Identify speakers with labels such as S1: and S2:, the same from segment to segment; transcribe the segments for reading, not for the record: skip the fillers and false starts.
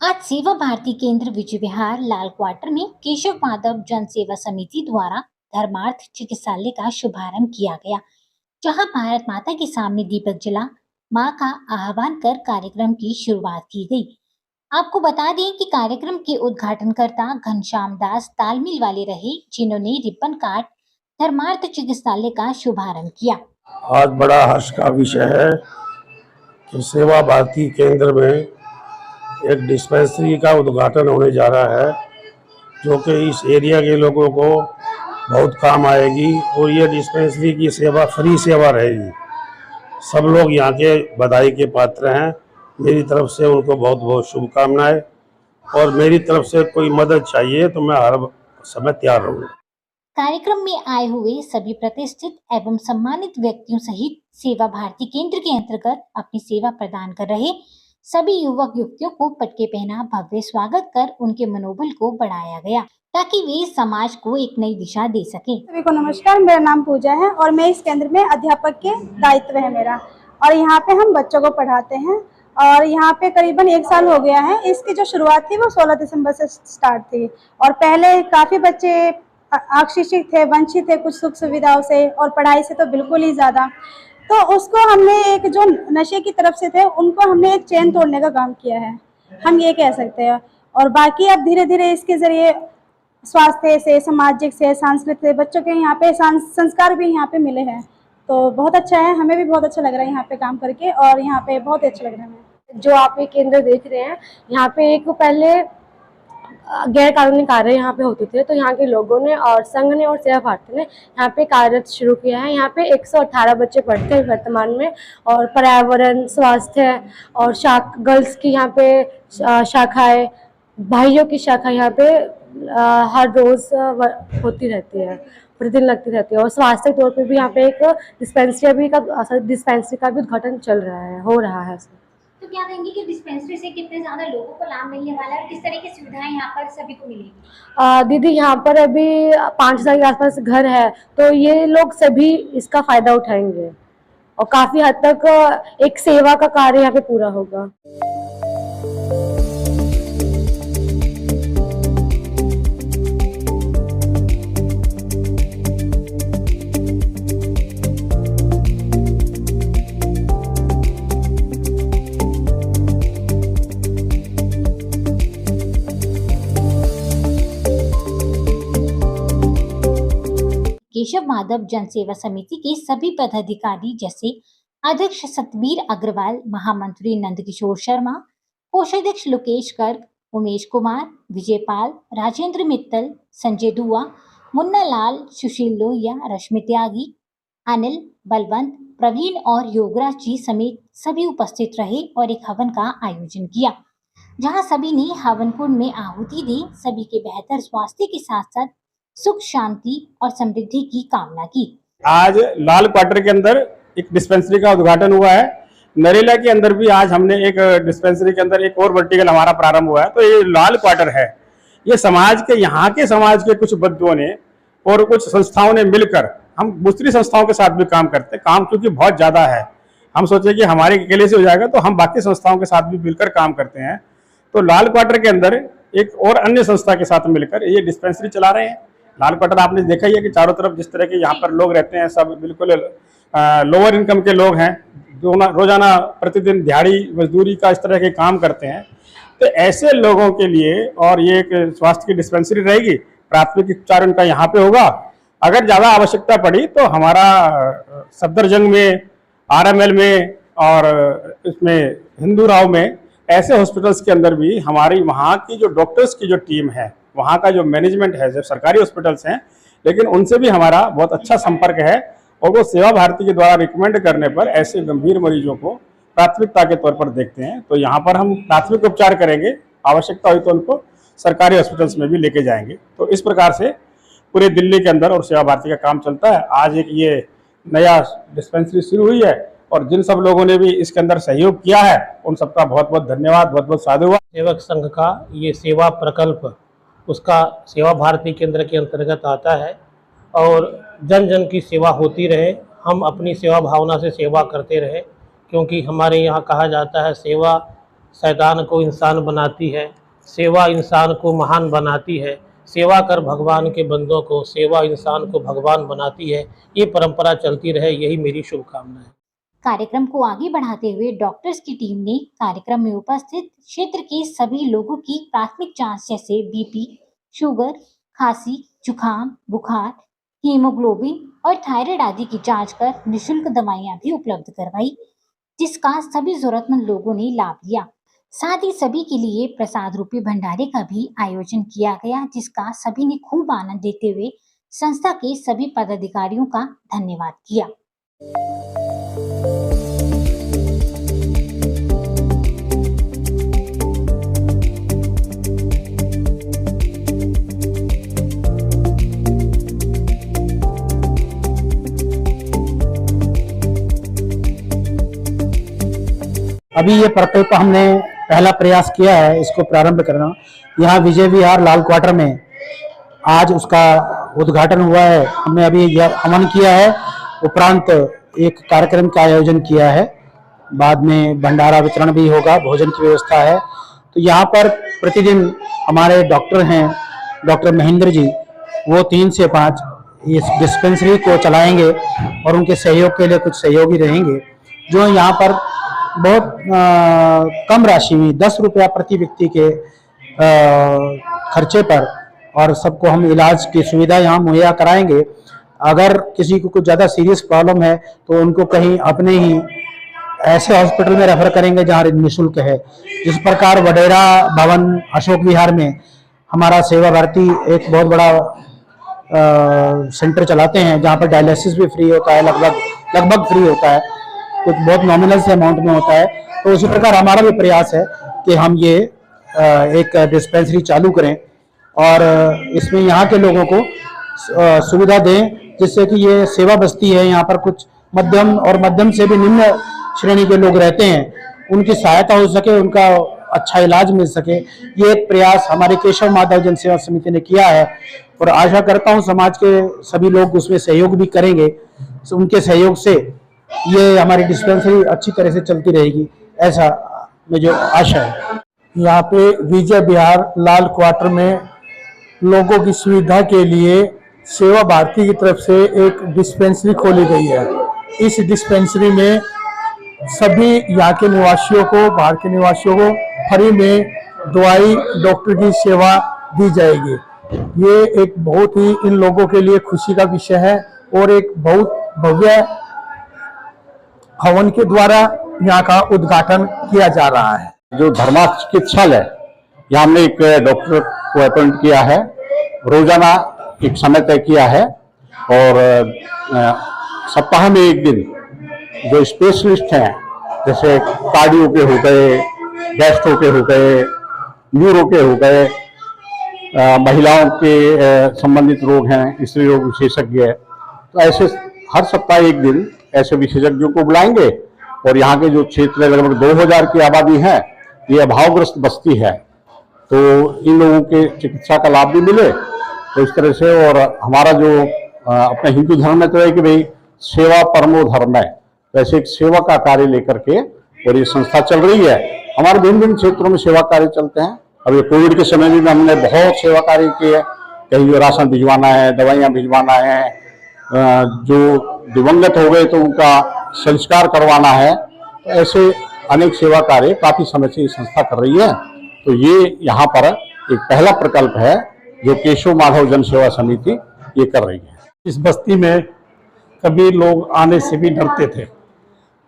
S1: आज सेवा भारती केंद्र विजय विहार लाल क्वार्टर में केशव माधव जन सेवा समिति द्वारा धर्मार्थ चिकित्सालय का शुभारंभ किया गया, जहां भारत माता के सामने दीपक जला मां का आह्वान कर कार्यक्रम की शुरुआत की गई। आपको बता दें कि कार्यक्रम के उद्घाटनकर्ता घनश्याम दास तालमेल वाले रहे, जिन्होंने रिबन काट धर्मार्थ चिकित्सालय का शुभारंभ किया।
S2: आज बड़ा हर्ष का विषय है कि सेवा भारती केंद्र में एक डिस्पेंसरी का उद्घाटन होने जा रहा है, जो कि इस एरिया के लोगों को बहुत काम आएगी और ये डिस्पेंसरी की सेवा फ्री सेवा रहेगी। सब लोग यहाँ के बधाई के पात्र हैं। मेरी तरफ से उनको बहुत बहुत शुभकामनाएं, और मेरी तरफ से कोई मदद चाहिए तो मैं हर समय तैयार रहूँगा।
S1: कार्यक्रम में आए हुए सभी प्रतिष्ठित एवं सम्मानित व्यक्तियों सहित सेवा भारती केंद्र के अंतर्गत अपनी सेवा प्रदान कर रहे सभी युवक युवतियों को पटके पहना भव्य स्वागत कर उनके मनोबल को बढ़ाया गया, ताकि वे समाज को एक नई दिशा दे सके।
S3: सभी को नमस्कार, मेरा नाम पूजा है और मैं इस केंद्र में अध्यापक के दायित्व है मेरा, और यहाँ पे हम बच्चों को पढ़ाते हैं और यहाँ पे करीबन 1 साल हो गया है। इसकी जो शुरुआत थी वो 16 दिसंबर से स्टार्ट थी, और पहले काफ़ी बच्चे अशिक्षित थे, वंचित थे कुछ सुख सुविधाओं से और पढ़ाई से तो बिल्कुल ही ज़्यादा। तो उसको हमने एक जो नशे की तरफ से थे उनको हमने एक चेन तोड़ने का काम किया है, हम ये कह सकते हैं। और बाकी अब धीरे धीरे इसके ज़रिए स्वास्थ्य से, सामाजिक से, सांस्कृतिक से बच्चों के यहाँ पे संस्कार भी यहाँ पे मिले हैं, तो बहुत अच्छा है। हमें भी बहुत अच्छा लग रहा है यहाँ पे काम करके, और यहाँ पे बहुत अच्छा लग रहा है हमें।
S4: जो आप ये केंद्र देख रहे हैं, यहाँ पे एक पहले गैर कानूनी कार्य यहाँ पे होते थे, तो यहाँ के लोगों ने और संघ ने और सेवा भारती ने यहाँ पे कार्य शुरू किया है। यहाँ पे 118 बच्चे पढ़ते हैं वर्तमान में, और पर्यावरण, स्वास्थ्य और गर्ल्स की यहाँ पे शाखाएं, भाइयों की शाखा यहाँ पे हर रोज होती रहती है, प्रतिदिन लगती रहती है। और स्वास्थ्य के तौर पे भी यहाँ पे एक डिस्पेंसरी का भी उद्घाटन चल रहा है, हो रहा है।
S1: तो क्या कहेंगे कि डिस्पेंसरी से कितने ज्यादा लोगों को लाभ मिलने वाला है और किस तरह की सुविधाएं यहाँ पर सभी को मिलेगी?
S4: दीदी, यहाँ पर अभी 5,000 के आसपास घर है, तो ये लोग सभी इसका फायदा उठाएंगे और काफी हद तक एक सेवा का कार्य यहाँ पे पूरा होगा।
S1: केशव माधव जन सेवा समिति के सभी पदाधिकारी जैसे अध्यक्ष सतबीर अग्रवाल, महामंत्री नंदकिशोर शर्मा, कोषाध्यक्ष लोकेश गर्ग, उमेश कुमार, विजय पाल, राजेंद्र मित्तल, संजय दुआ, मुन्ना लाल, सुशील लोहिया, रश्मि त्यागी, अनिल, बलवंत, प्रवीण और योगराज जी समेत सभी उपस्थित रहे और एक हवन का आयोजन किया, जहां सभी ने हवन कुंड में आहुति दी। सभी के बेहतर स्वास्थ्य के साथ साथ सुख, शांति और समृद्धि की कामना की।
S5: आज लाल क्वार्टर के अंदर एक डिस्पेंसरी का उद्घाटन हुआ है। नरेला के अंदर भी आज हमने एक डिस्पेंसरी के अंदर एक और वर्टिकल हमारा प्रारंभ हुआ है। तो ये लाल क्वार्टर है, ये समाज के, यहाँ के समाज के कुछ बंधुओं ने और कुछ संस्थाओं ने मिलकर, हम दूसरी संस्थाओं के साथ भी काम करते हैं। काम क्योंकि बहुत ज़्यादा है, हम सोचे कि हमारे अकेले से हो जाएगा, तो हम बाकी संस्थाओं के साथ भी मिलकर काम करते हैं। तो लाल क्वार्टर के अंदर एक और अन्य संस्था के साथ मिलकर ये डिस्पेंसरी चला रहे हैं। लाल क्वार्टर आपने देखा ही है कि चारों तरफ जिस तरह के यहाँ पर लोग रहते हैं, सब बिल्कुल लोअर इनकम के लोग हैं, जो रोजाना प्रतिदिन दिहाड़ी मजदूरी का इस तरह के काम करते हैं। तो ऐसे लोगों के लिए और ये एक स्वास्थ्य की डिस्पेंसरी रहेगी, प्राथमिक उपचार उनका यहाँ पे होगा। अगर ज़्यादा आवश्यकता पड़ी तो हमारा सफदरजंग में, RML में और इसमें हिंदूराव में, ऐसे हॉस्पिटल्स के अंदर भी हमारी वहाँ की जो डॉक्टर्स की जो टीम है, वहाँ का जो मैनेजमेंट है, जो सरकारी हॉस्पिटल्स हैं, लेकिन उनसे भी हमारा बहुत अच्छा संपर्क है, और वो सेवा भारती के द्वारा रिकमेंड करने पर ऐसे गंभीर मरीजों को प्राथमिकता के तौर पर देखते हैं। तो यहाँ पर हम प्राथमिक उपचार करेंगे, आवश्यकता हुई तो उनको सरकारी हॉस्पिटल्स में भी लेके जाएंगे। तो इस प्रकार से पूरे दिल्ली के अंदर और सेवा भारती का काम चलता है। आज एक ये नया डिस्पेंसरी शुरू हुई है, और जिन सब लोगों ने भी इसके अंदर सहयोग किया है उन सबका बहुत बहुत धन्यवाद, बहुत बहुत साधुवाद।
S6: सेवक संघ का ये सेवा प्रकल्प, उसका सेवा भारती केंद्र के अंतर्गत आता है, और जन जन की सेवा होती रहे, हम अपनी सेवा भावना से सेवा करते रहे, क्योंकि हमारे यहाँ कहा जाता है सेवा शैतान को इंसान बनाती है, सेवा इंसान को महान बनाती है, सेवा कर भगवान के बंदों को, सेवा इंसान को भगवान बनाती है। ये परंपरा चलती रहे, यही मेरी शुभकामना है।
S1: कार्यक्रम को आगे बढ़ाते हुए डॉक्टर्स की टीम ने कार्यक्रम में उपस्थित क्षेत्र के सभी लोगों की प्राथमिक जांच जैसे बीपी, शुगर, खांसी, जुकाम, बुखार, हीमोग्लोबिन और थायराइड आदि की जांच कर निःशुल्क दवाइयां भी उपलब्ध करवाई, जिसका सभी जरूरतमंद लोगों ने लाभ लिया। साथ ही सभी के लिए प्रसाद रूपी भंडारे का भी आयोजन किया गया, जिसका सभी ने खूब आनंद देते हुए संस्था के सभी पदाधिकारियों का धन्यवाद किया।
S7: अभी ये प्रकल्प हमने पहला प्रयास किया है इसको प्रारंभ करना। यहाँ विजय विहार लाल क्वार्टर में आज उसका उद्घाटन हुआ है। हमने अभी हवन किया है, उपरांत एक कार्यक्रम का आयोजन किया है, बाद में भंडारा वितरण भी होगा, भोजन की व्यवस्था है। तो यहाँ पर प्रतिदिन हमारे डॉक्टर हैं, डॉक्टर महेंद्र जी, वो 3 से 5 इस डिस्पेंसरी को चलाएंगे और उनके सहयोग के लिए कुछ सहयोगी रहेंगे, जो यहाँ पर बहुत कम राशि में 10 रुपया प्रति व्यक्ति के खर्चे पर और सबको हम इलाज की सुविधा यहाँ मुहैया कराएंगे। अगर किसी को कुछ ज़्यादा सीरियस प्रॉब्लम है तो उनको कहीं अपने ही ऐसे हॉस्पिटल में रेफर करेंगे जहाँ निःशुल्क है। जिस प्रकार वडेरा भवन अशोक विहार में हमारा सेवा भारती एक बहुत बड़ा सेंटर चलाते हैं, जहाँ पर डायलिसिस भी फ्री होता है, लगभग फ्री होता है, कुछ बहुत नॉमिनल से अमाउंट में होता है। तो उसी प्रकार हमारा भी प्रयास है कि हम ये एक डिस्पेंसरी चालू करें और इसमें यहाँ के लोगों को सुविधा दें, जिससे कि ये सेवा बस्ती है, यहाँ पर कुछ मध्यम और मध्यम से भी निम्न श्रेणी के लोग रहते हैं, उनकी सहायता हो सके, उनका अच्छा इलाज मिल सके। ये एक प्रयास हमारे केशव माधव जन सेवा समिति ने किया है और आशा करता हूँ समाज के सभी लोग उसमें सहयोग भी करेंगे। उनके सहयोग से ये हमारी डिस्पेंसरी अच्छी तरह से चलती रहेगी, ऐसा मुझे आशा है।
S8: यहाँ पे विजय विहार लाल क्वार्टर में लोगों की सुविधा के लिए सेवा भारती की तरफ से एक डिस्पेंसरी खोली गई है। इस डिस्पेंसरी में सभी यहाँ के निवासियों को, बाहर के निवासियों को फ्री में दवाई, डॉक्टर की सेवा दी जाएगी। ये एक बहुत ही इन लोगों के लिए खुशी का विषय है और एक बहुत भव्य हवन के द्वारा यहाँ का उद्घाटन किया जा रहा है।
S9: जो धर्मा चिकित्सालय, यहाँ हमने एक डॉक्टर को अपॉइंट किया है, रोजाना एक समय तय किया है और सप्ताह में एक दिन जो स्पेशलिस्ट हैं, जैसे कार्डियो के हो गए, गैस्ट्रो के हो गए, न्यूरो के हो गए, महिलाओं के संबंधित रोग हैं, स्त्री रोग विशेषज्ञ, तो ऐसे हर सप्ताह एक दिन ऐसे विशेषज्ञों को बुलाएंगे। और यहाँ के जो क्षेत्र लगभग 2000 की आबादी है, ये अभावग्रस्त बस्ती है, तो इन लोगों के चिकित्सा का लाभ भी मिले। तो इस तरह से, और हमारा जो अपने हिंदू धर्म में तो है कि भाई सेवा परमो धर्म है, वैसे एक सेवा का कार्य लेकर के और ये संस्था चल रही है। हमारे भिन्न भिन्न क्षेत्रों में सेवा कार्य चलते हैं। अभी कोविड के समय में हमने बहुत सेवा कार्य किए, कहीं जो राशन भिजवाना है, दवाइयाँ भिजवाना है, जो दिवंगत हो गए तो उनका संस्कार करवाना है, तो ऐसे अनेक सेवा कार्य काफी समय से ये संस्था कर रही है। तो ये यहाँ पर एक पहला प्रकल्प है जो केशव माधव जन सेवा समिति ये कर रही है।
S5: इस बस्ती में कभी लोग आने से भी डरते थे,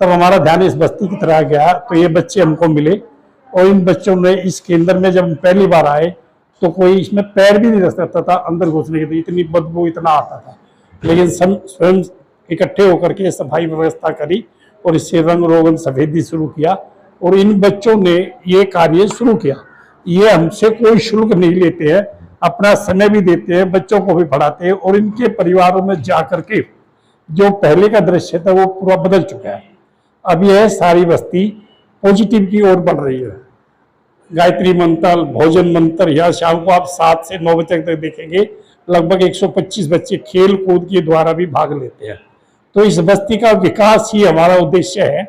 S5: तब हमारा ध्यान इस बस्ती की तरफ गया, तो ये बच्चे हमको मिले और इन बच्चों ने इस केंद्र में जब पहली बार आए तो कोई इसमें पैर भी नहीं रख सकता था अंदर घुसने के लिए, इतनी बदबू इतना आता था। लेकिन स्वयं इकट्ठे होकर के सफाई व्यवस्था करी और इससे रंग रोगन सफेदी शुरू किया और इन बच्चों ने ये कार्य शुरू किया। ये हमसे कोई शुल्क नहीं लेते हैं, अपना समय भी देते हैं, बच्चों को भी पढ़ाते हैं और इनके परिवारों में जा करके जो पहले का दृश्य था वो पूरा बदल चुका है। अब यह सारी बस्ती पॉजिटिव की ओर बढ़ रही है। गायत्री मंत्र, भोजन मंत्र, या शाम को आप 7 से 9 बजे तक देखेंगे लगभग 125 बच्चे खेल कूद के द्वारा भी भाग लेते हैं। तो इस बस्ती का विकास ही हमारा उद्देश्य है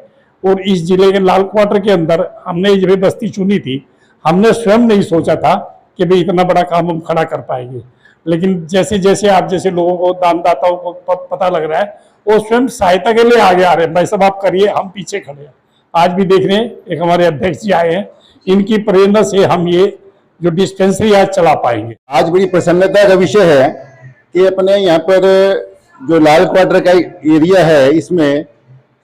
S10: और इस जिले के लाल क्वार्टर के अंदर हमने ये बस्ती चुनी थी, हमने स्वयं नहीं सोचा था कि भाई इतना बड़ा काम हम खड़ा कर पाएंगे। लेकिन जैसे जैसे आप जैसे लोगों को, दानदाताओं को पता लग रहा है, वो स्वयं सहायता के लिए आगे आ रहे हैं। भाई साहब आप करिए, हम पीछे खड़े हैं। आज भी देख रहे हैं, एक हमारे अध्यक्ष जी आए हैं, इनकी प्रेरणा से हम ये जो डिस्पेंसरी आज चला पाएंगे।
S9: आज बड़ी प्रसन्नता का विषय है कि अपने यहाँ पर जो लाल क्वार्टर का एरिया है, इसमें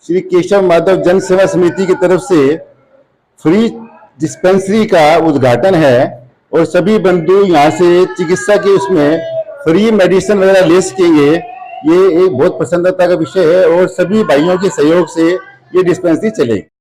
S9: श्री केशव माधव जन सेवा समिति की तरफ से फ्री डिस्पेंसरी का उद्घाटन है और सभी बंधु यहाँ से चिकित्सा के उसमें फ्री मेडिसिन वगैरह ले सकेंगे। ये एक बहुत प्रसन्नता का विषय है और सभी भाइयों के सहयोग से ये डिस्पेंसरी चलेगी।